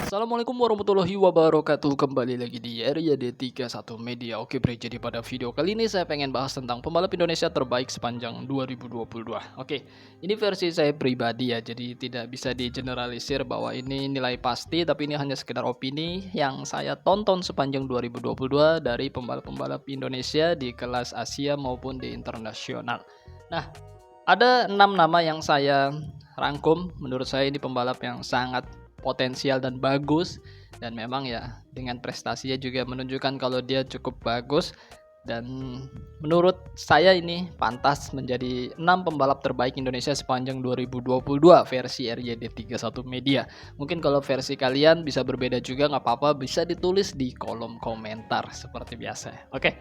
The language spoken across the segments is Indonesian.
Assalamualaikum warahmatullahi wabarakatuh. Kembali lagi di RYD31 Media. Oke bre, jadi pada video kali ini saya pengen bahas tentang pembalap Indonesia terbaik sepanjang 2022. Oke, ini versi saya pribadi ya, jadi tidak bisa digeneralisir bahwa ini nilai pasti, tapi ini hanya sekedar opini yang saya tonton sepanjang 2022 dari pembalap-pembalap Indonesia di kelas Asia maupun di internasional. Nah, ada 6 nama yang saya rangkum. Menurut saya ini pembalap yang sangat potensial dan bagus, dan memang ya dengan prestasinya juga menunjukkan kalau dia cukup bagus, dan menurut saya ini pantas menjadi 6 pembalap terbaik Indonesia sepanjang 2022 versi RYD31 Media. Mungkin kalau versi kalian bisa berbeda juga, nggak apa-apa, bisa ditulis di kolom komentar seperti biasa. Oke,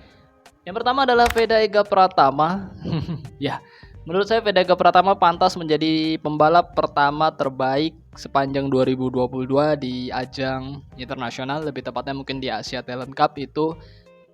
yang pertama adalah Veda Ega Pratama. Ya, menurut saya Veda Ega Pratama pantas menjadi pembalap pertama terbaik sepanjang 2022 di ajang internasional, lebih tepatnya mungkin di Asia Talent Cup. Itu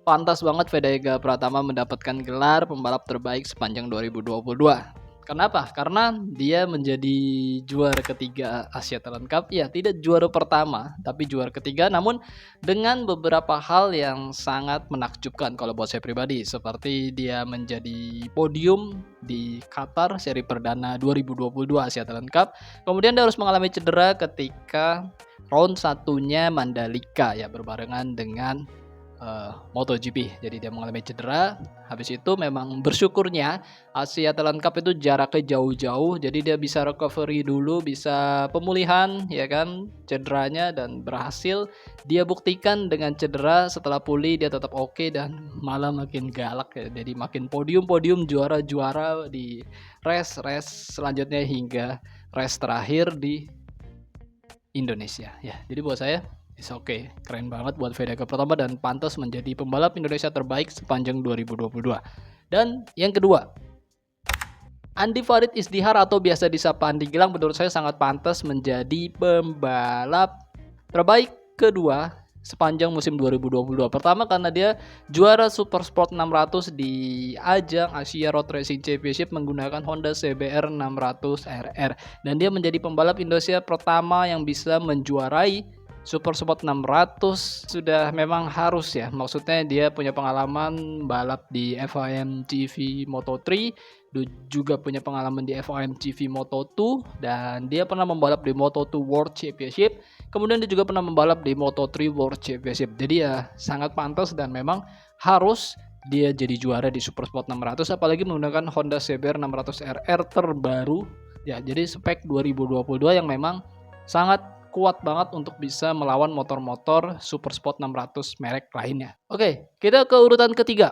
pantas banget Veda Ega Pratama mendapatkan gelar pembalap terbaik sepanjang 2022. Kenapa? Karena dia menjadi juara ketiga Asia Talent Cup. Ya, tidak juara pertama, tapi juara ketiga, namun dengan beberapa hal yang sangat menakjubkan kalau buat saya pribadi, seperti dia menjadi podium di Qatar seri perdana 2022 Asia Talent Cup. Kemudian dia harus mengalami cedera ketika round satunya Mandalika ya, berbarengan dengan MotoGP. Jadi dia mengalami cedera. Habis itu memang bersyukurnya Asia Talent Cup itu jaraknya jauh-jauh, jadi dia bisa recovery dulu, bisa pemulihan ya kan cederanya, dan berhasil dia buktikan dengan cedera. Setelah pulih dia tetap oke, dan malah makin galak ya. Jadi makin podium-podium, juara-juara di race selanjutnya hingga race terakhir di Indonesia ya. Jadi buat saya oke, keren banget buat Veda Ega Pratama dan pantas menjadi pembalap Indonesia terbaik sepanjang 2022. Dan yang kedua, Andi Farid Isdihar atau biasa disapa Andi Gilang, menurut saya sangat pantas menjadi pembalap terbaik kedua sepanjang musim 2022. Pertama karena dia juara Super Sport 600 di ajang Asia Road Racing Championship menggunakan Honda CBR 600 RR, dan dia menjadi pembalap Indonesia pertama yang bisa menjuarai Super Sport 600. Sudah memang harus ya, maksudnya dia punya pengalaman balap di FIM TV Moto3, juga punya pengalaman di FIM TV Moto2, dan dia pernah membalap di Moto2 World Championship. Kemudian dia juga pernah membalap di Moto3 World Championship. Jadi ya sangat pantas dan memang harus dia jadi juara di Super Sport 600, apalagi menggunakan Honda CBR 600 RR terbaru. Ya, jadi spek 2022 yang memang sangat kuat banget untuk bisa melawan motor-motor Super Sport 600 merek lainnya. Oke, kita ke urutan ketiga.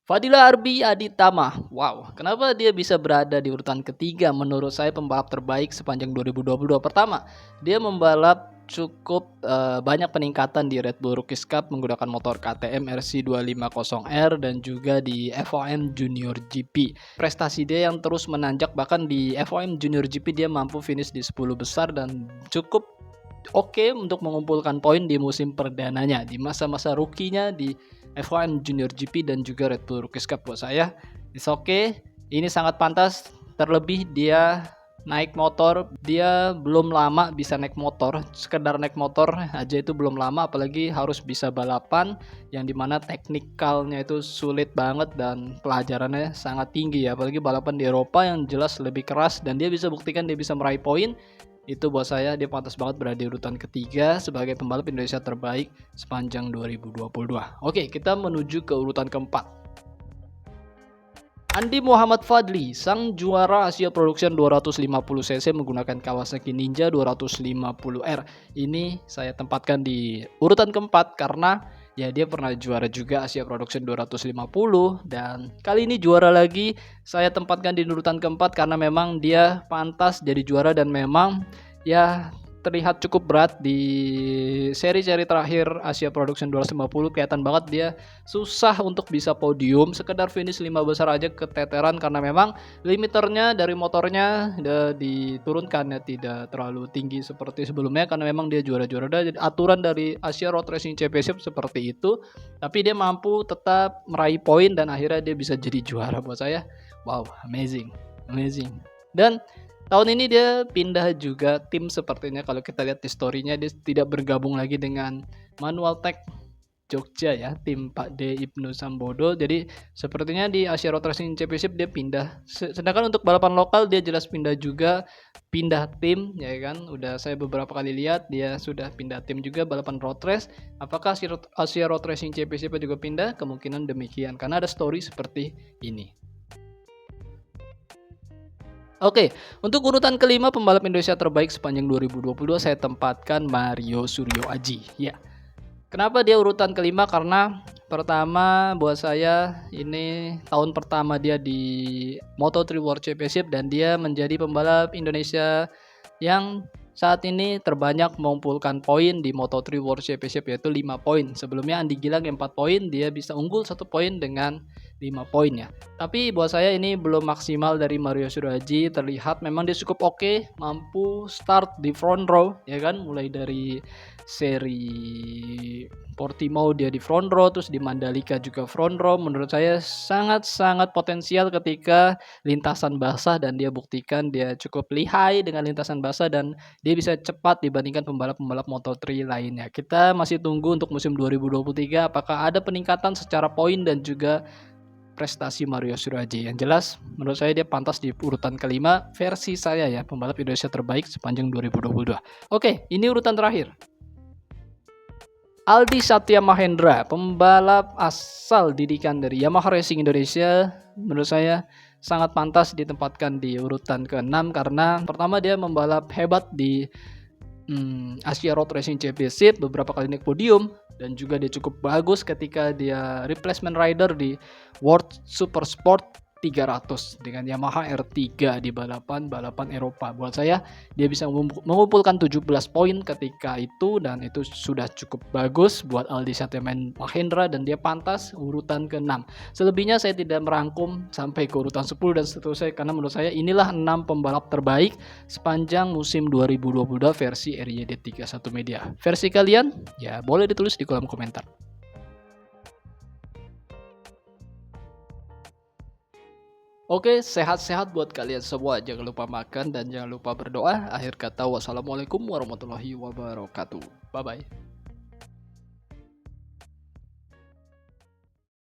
Fadila Arbi Aditama. Wow, kenapa dia bisa berada di urutan ketiga? Menurut saya pembalap terbaik sepanjang 2022. Pertama, dia membalap cukup banyak peningkatan di Red Bull Rookies Cup menggunakan motor KTM RC250R dan juga di FOM Junior GP. Prestasi dia yang terus menanjak, bahkan di FOM Junior GP dia mampu finish di 10 besar dan cukup oke untuk mengumpulkan poin di musim perdananya, di masa-masa rookie-nya di F1 Junior GP dan juga Red Bull Rookies Cup. Buat saya it's okay, ini sangat pantas. Terlebih dia naik motor, dia belum lama bisa naik motor, sekedar naik motor aja itu belum lama, apalagi harus bisa balapan yang dimana teknikalnya itu sulit banget dan pelajarannya sangat tinggi ya, apalagi balapan di Eropa yang jelas lebih keras, dan dia bisa buktikan dia bisa meraih poin. Itu buat saya dia pantas banget berada di urutan ketiga sebagai pembalap Indonesia terbaik sepanjang 2022. Oke, kita menuju ke urutan keempat. Andi Muhammad Fadli, sang juara Asia Production 250cc menggunakan Kawasaki Ninja 250R. Ini saya tempatkan di urutan keempat karena ya dia pernah juara juga Asia Production 250, dan kali ini juara lagi. Saya tempatkan di urutan keempat karena memang dia pantas jadi juara, dan memang ya terlihat cukup berat di seri-seri terakhir Asia Production 250. Kelihatan banget dia susah untuk bisa podium, sekedar finish 5 besar aja keteteran karena memang limiternya dari motornya udah diturunkan ya, tidak terlalu tinggi seperti sebelumnya karena memang dia juara-juara. Jadi aturan dari Asia Road Racing Championship seperti itu, tapi dia mampu tetap meraih poin dan akhirnya dia bisa jadi juara. Buat saya wow, amazing. Dan Tahun ini dia pindah juga tim sepertinya, kalau kita lihat di story-nya dia tidak bergabung lagi dengan Manual Tech Jogja ya, tim Pak D Ibnu Sambodo. Jadi sepertinya di Asia Road Racing Championship dia pindah. Sedangkan untuk balapan lokal dia jelas pindah juga, pindah tim ya kan. Udah saya beberapa kali lihat dia sudah pindah tim juga balapan road race. Apakah Asia Road Racing Championship juga pindah? Kemungkinan demikian karena ada story seperti ini. Oke, untuk urutan kelima pembalap Indonesia terbaik sepanjang 2022 saya tempatkan Mario Suryo Aji. Ya, kenapa dia urutan kelima? Karena pertama buat saya ini tahun pertama dia di Moto3 World Championship dan dia menjadi pembalap Indonesia yang saat ini terbanyak mengumpulkan poin di Moto3 World Championship, yaitu 5 poin. Sebelumnya Andi Gilang 4 poin, dia bisa unggul 1 poin dengan 5 poin ya. Tapi buat saya ini belum maksimal dari Mario Suryo. Terlihat memang dia cukup oke, mampu start di front row ya kan, mulai dari seri Portimao dia di front row, terus di Mandalika juga front row. Menurut saya sangat-sangat potensial ketika lintasan basah, dan dia buktikan dia cukup lihai dengan lintasan basah dan dia bisa cepat dibandingkan pembalap-pembalap Moto3 lainnya. Kita masih tunggu untuk musim 2023 apakah ada peningkatan secara poin dan juga prestasi Mario Suryo. Yang jelas menurut saya dia pantas di urutan kelima versi saya ya, pembalap Indonesia terbaik sepanjang 2022. Oke, ini urutan terakhir. Aldi Satya Mahendra, pembalap asal didikan dari Yamaha Racing Indonesia, menurut saya sangat pantas ditempatkan di urutan ke-6 karena pertama dia membalap hebat di Asia Road Racing Championship, beberapa kali naik podium, dan juga dia cukup bagus ketika dia replacement rider di World Super Sport 300 dengan Yamaha R3 di balapan Eropa. Buat saya dia bisa mengumpulkan 17 poin ketika itu, dan itu sudah cukup bagus buat Aldi Satya Mahendra dan dia pantas urutan ke-6. Selebihnya saya tidak merangkum sampai ke urutan 10 dan seterusnya karena menurut saya inilah 6 pembalap terbaik sepanjang musim 2022 versi RYD 31 Media. Versi kalian ya boleh ditulis di kolom komentar. Oke, sehat-sehat buat kalian semua. Jangan lupa makan dan jangan lupa berdoa. Akhir kata, wassalamualaikum warahmatullahi wabarakatuh. Bye-bye.